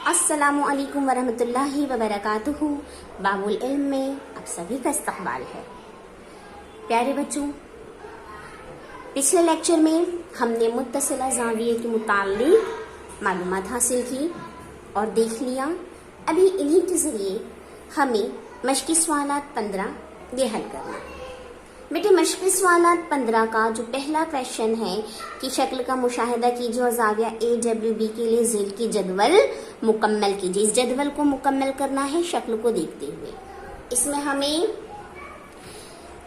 अस्सलामु अलैकुम वरहमतुल्लाहि वबरकातुहू। बाबुल इल्म में आप सभी का इस्तकबाल है। प्यारे बच्चों, पिछले लेक्चर में हमने मुत्तसिला ज़ाविये के मुताल्लिक़ मालूमात हासिल की और देख लिया। अभी इन्हीं के ज़रिए हमें मश्की सवालात 15 ये हल करना। बेटे, मश्की सवालात 15 का जो पहला क्वेश्चन है कि शक्ल का मुशाहिदा कीजिए और ज़ाविया AWB के लिए ज़ेल की जदवल मुकम्मल कीजिए। इस जदवल को मुकम्मल करना है शक्ल को देखते हुए। इसमें हमें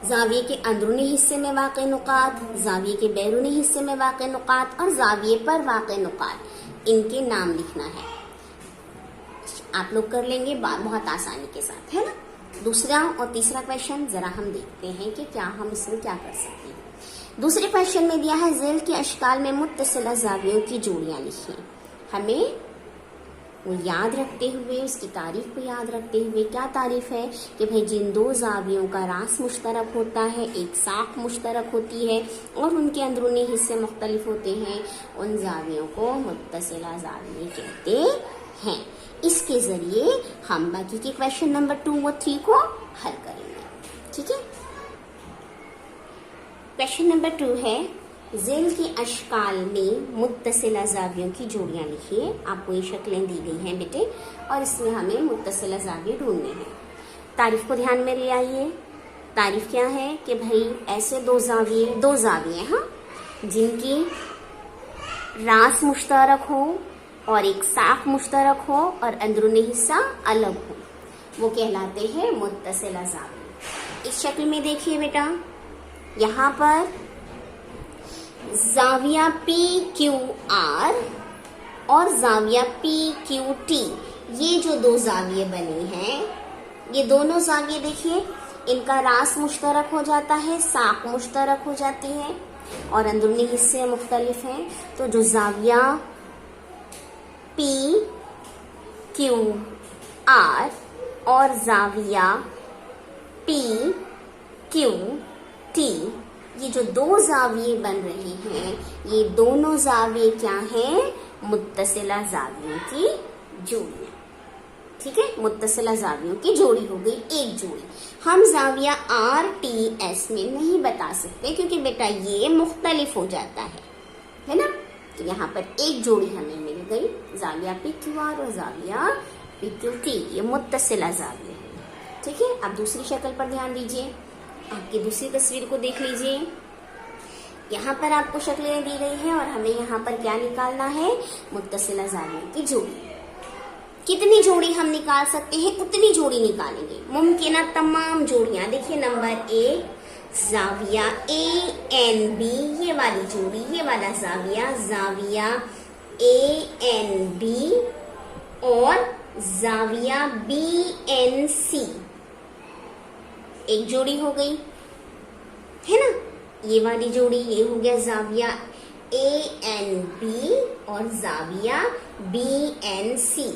ज़ाविये के अंदरूनी हिस्से में वाक़े नुकात, ज़ाविये के बैरूनी हिस्से में वाक़े नुकात और ज़ाविये पर वाक़े नुकात, इनके नाम लिखना है। आप लोग कर लेंगे बहुत आसानी के साथ, है ना। दूसरा और तीसरा क्वेश्चन जरा हम देखते हैं कि क्या हम इसमें क्या कर सकते हैं। दूसरे क्वेश्चन में दिया है ज़ेल के अशकाल में मुत्तसिला ज़ावियों की जोड़ियां लिखिए। हमें वो याद रखते हुए, उसकी तारीफ को याद रखते हुए, क्या तारीफ है कि भाई जिन दो ज़ावियों का रास मुश्तरक होता है, एक साख मुश्तरक होती है और उनके अंदरूनी हिस्से मुख्तलिफ होते हैं, उन ज़ावियों को मुत्तसिला ज़ाविये कहते हैं। इसके जरिए हम बाकी के क्वेश्चन नंबर 2 और 3 को हल करेंगे। ठीक है। क्वेश्चन नंबर 2 है ज़ेल के अशकाल में मुत्तसिला ज़ावियों की जोड़ियां लिखिए। आपको ये शक्लें दी गई हैं बेटे और इसमें हमें मुत्तसिला ज़ाविये ढूंढने हैं। तारीफ को ध्यान में ले आइए। तारीफ क्या है कि भाई ऐसे दो ज़ाविये हाँ, जिनकी रास मुश्तरक हो और एक साख मुश्तरक हो और अंदरूनी हिस्सा अलग हो, वो कहलाते हैं मुत्तसिला ज़ाविये। इस शक्ल में देखिए बेटा, यहाँ पर ज़ाविया PQR और ज़ाविया PQT, ये जो दो ज़ाविये बने हैं, ये दोनों ज़ाविये देखिए, इनका रास मुश्तरक हो जाता है, साख मुश्तरक हो जाती है और अंदरूनी हिस्से मुख्तलिफ हैं। तो जो ज़ाविया PQR और ज़ाविया PQT, ये जो दो ज़ाविये बन रहे हैं, ये दोनों ज़ाविये क्या हैं? मुत्तसिला ज़ावियों की जोड़ी। ठीक है, मुत्तसिला ज़ावियों की जोड़ी हो गई, एक जोड़ी। हम ज़ाविया RTS में नहीं बता सकते क्योंकि बेटा ये मुख्तलिफ हो जाता है ना। तो यहाँ पर एक जोड़ी हमें मिल गई, ज़ाविया PQR और ज़ाविया PQT, ये मुत्तसिला ज़ाविये है। ठीक है। अब दूसरी शक्ल पर ध्यान दीजिए। आपकी दूसरी तस्वीर को देख लीजिए। यहाँ पर आपको शक्लें दी गई हैं और हमें यहाँ पर क्या निकालना है? मुत्तसिला ज़ावियों की जोड़ी। कितनी जोड़ी हम निकाल सकते हैं उतनी जोड़ी निकालेंगे। मुमकिन तमाम जोड़ियां देखिए। नंबर 1 ज़ाविया ANB, ये वाली जोड़ी, ये वाला ज़ाविया ANB और ज़ाविया BNC, एक जोड़ी हो गई, है ना। ये वाली जोड़ी, ये हो गया ज़ाविया ANB और ज़ाविया BNC,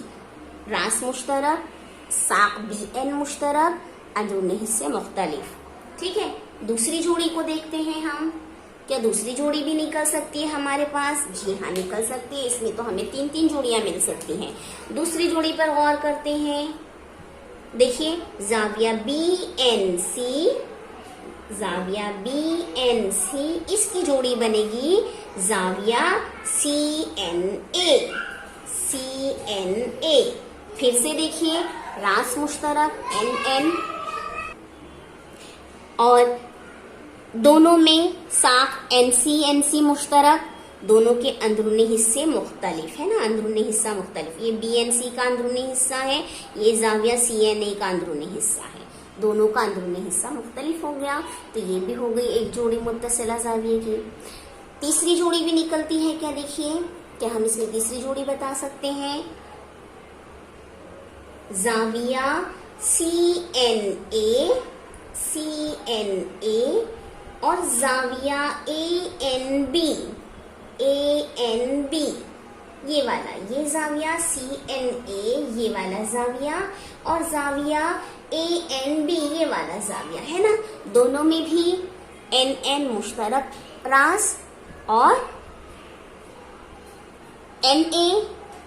रास मुश्तरक, साख BN मुश्तरक, अंदरूनी हिस्से मुख्तलिफ। ठीक है। दूसरी जोड़ी को देखते हैं हम। क्या दूसरी जोड़ी भी निकल सकती है हमारे पास? जी हाँ, निकल सकती है। इसमें तो हमें 3 जोड़ियां मिल सकती हैं। दूसरी जोड़ी पर गौर करते हैं। देखिए, ज़ाविया BNC, इसकी जोड़ी बनेगी ज़ाविया CNA। फिर से देखिए, रास मुश्तरक NN और दोनों में साख NC मुश्तरक, दोनों के अंदरूनी हिस्से मुख्तलिफ है ना, अंदरूनी हिस्सा मुख्तलिफ। ये BNC का अंदरूनी हिस्सा है, ये ज़ाविया CNA का अंदरूनी हिस्सा है, दोनों का अंदरूनी हिस्सा मुख्तलिफ हो गया। तो ये भी हो गई एक जोड़ी मुत्तसिला ज़ाविये की। तीसरी जोड़ी भी निकलती है क्या? देखिए, क्या हम इसमें तीसरी जोड़ी बता सकते हैं? ज़ाविया CNA और ज़ाविया ANB, ये वाला, ये ज़ाविया CNA, ये वाला ज़ाविया, और ज़ाविया ANB, ये वाला ज़ाविया, है ना। दोनों में भी NN मुश्तरक रास और NA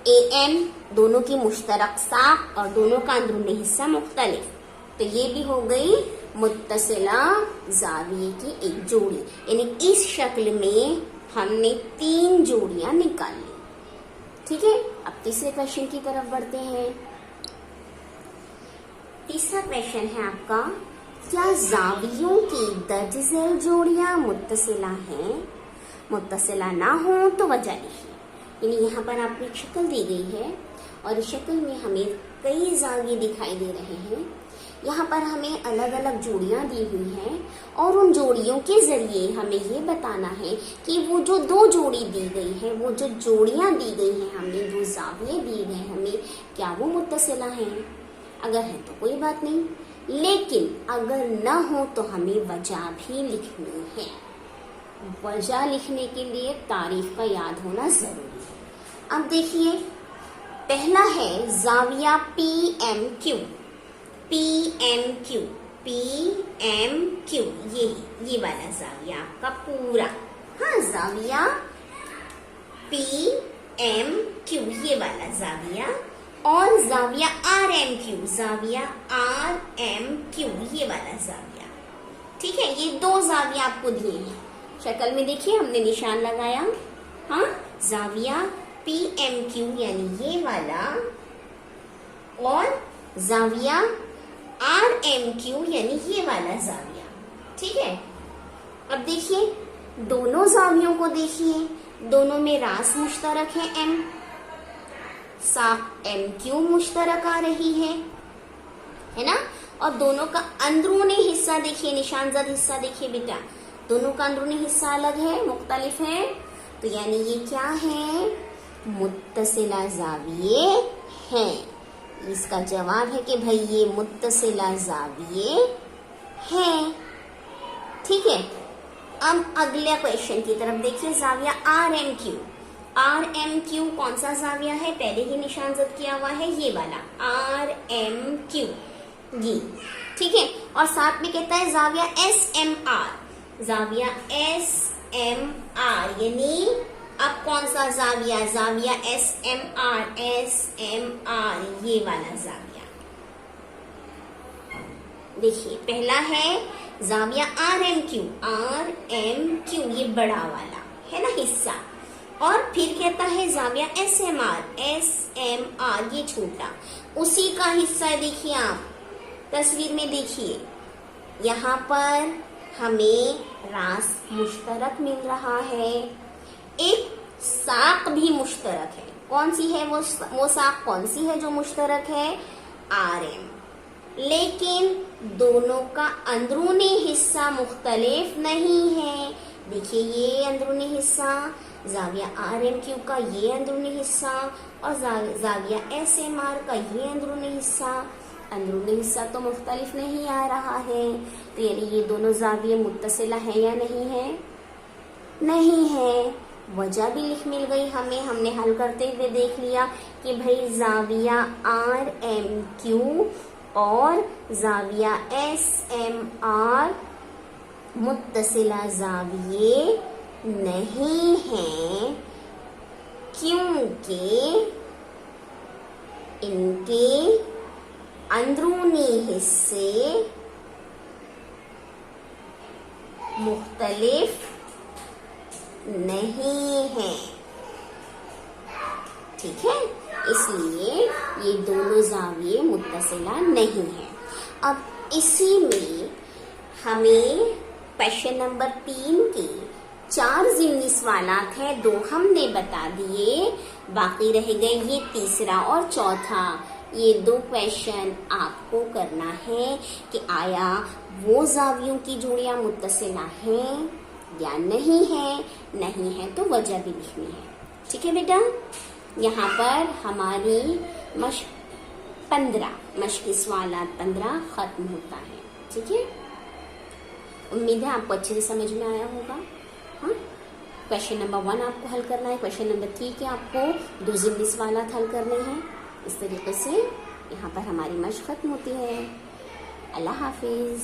AM दोनों की मुश्तरक साख और दोनों का अंदरूनी हिस्सा मुख्तलिफ, तो ये भी हो गई मुत्तसिला जाविये की एक जोड़ी। यानी इस शक्ल में हमने 3 जोड़ियां निकाल ली। ठीक है, अब तीसरे क्वेश्चन की तरफ बढ़ते हैं। तीसरा क्वेश्चन है आपका, क्या जावियों की दर्ज झेल जोड़ियां मुत्तसिला हैं? मुत्तसिला ना हो तो वजह लिखिए। यानी यहाँ पर आपको एक शक्ल दी गई है और इस शक्ल में हमें कई जाविये दिखाई दे रहे हैं। यहाँ पर हमें अलग अलग जोड़ियां दी हुई हैं और उन जोड़ियों के जरिए हमें ये बताना है कि वो जो 2 जोड़ी दी गई है, वो जो जोड़ियां दी गई हैं हमें, जो जाविये दिए गए हमें, क्या वो मुत्तसिला हैं? अगर है तो कोई बात नहीं, लेकिन अगर न हो तो हमें वजह भी लिखनी है। वजह लिखने के लिए तारीफ का याद होना जरूरी है। अब देखिए, पहला है जाविया PMQ। PMQ PMQ ये वाला जाविया आपका पूरा, हाँ, जाविया PMQ ये वाला जाविया, और जाविया RMQ, जाविया RMQ ये वाला जाविया। ठीक है, ये 2 जाविया आपको दिए हैं। शक्ल में देखिए हमने निशान लगाया, हाँ, जाविया PMQ यानी ये वाला, और जाविया RMQ यानी ये वाला जाविया। ठीक है, अब देखिए दोनों जावियों को देखिए, दोनों में रास मुश्तरक है M, साख MQ मुश्तरक आ रही है ना, और दोनों का अंदरूनी हिस्सा देखिए, निशानजद हिस्सा देखिए बेटा, दोनों का अंदरूनी हिस्सा अलग है, मुख्तलिफ है, तो यानी ये क्या है? मुत्तसिला जाविये हैं। इसका जवाब है कि भाई ये मुत्तसिला जाविये हैं। ठीक है, अब अगले क्वेश्चन की तरफ देखिए, जाविया RMQ। RMQ कौन सा जाविया है? पहले ही निशानजद किया हुआ है, ये वाला RMQ ये। ठीक है, और साथ में कहता है जाविया SMR। जाविया SMR यानी अब कौन सा जाविया? जाविया SMR ये वाला जाविया। देखिए, पहला है जाविया RMQ ये बड़ा वाला है ना हिस्सा, और फिर कहता है जाविया SMR ये छोटा, उसी का हिस्सा है। देखिए आप तस्वीर में देखिए, यहाँ पर हमें रास मुश्तरक मिल रहा है, एक साख भी मुश्तरक है। कौन सी है वो साख कौन सी है जो मुश्तरक है? RM। लेकिन दोनों का अंदरूनी हिस्सा मुख्तलिफ नहीं है। देखिए ये अंदरूनी हिस्सा, जाविया RMQ का ये अंदरूनी हिस्सा, और जाविया SMR का ये अंदरूनी हिस्सा तो मुख्तलिफ नहीं आ रहा है। तो यानी ये दोनों जाविये मुत्तसिला है या नहीं है? नहीं है। वजह भी मिल गई हमें, हमने हल करते हुए देख लिया कि भाई जाविया RMQ और जाविया SMR मुत्तसिला जाविये नहीं हैं, क्योंकि इनके अंदरूनी हिस्से मुख्तलिफ नहीं है। ठीक है, इसलिए ये दोनों जाविये मुत्तसिला नहीं है। अब इसी में हमें क्वेश्चन नंबर 3 के 4 ज़िमनी सवालात हैं, 2 हमने बता दिए, बाकी रह गए ये तीसरा और चौथा। ये 2 क्वेश्चन आपको करना है कि आया वो जावियों की जोड़ियां मुत्तसिला हैं या नहीं है। नहीं है तो वजह भी लिखनी है। ठीक है बेटा, यहाँ पर हमारी मश्क 15 मश्क सवालात 15 खत्म होता है। ठीक है, उम्मीद है आपको अच्छे से समझ में आया होगा। हाँ, क्वेश्चन नंबर 1 आपको हल करना है, क्वेश्चन नंबर 3 के आपको 2 ज़िमनी सवालात हल करने हैं। इस तरीके से यहाँ पर हमारी मश्क खत्म होती है। अल्लाह हाफिज।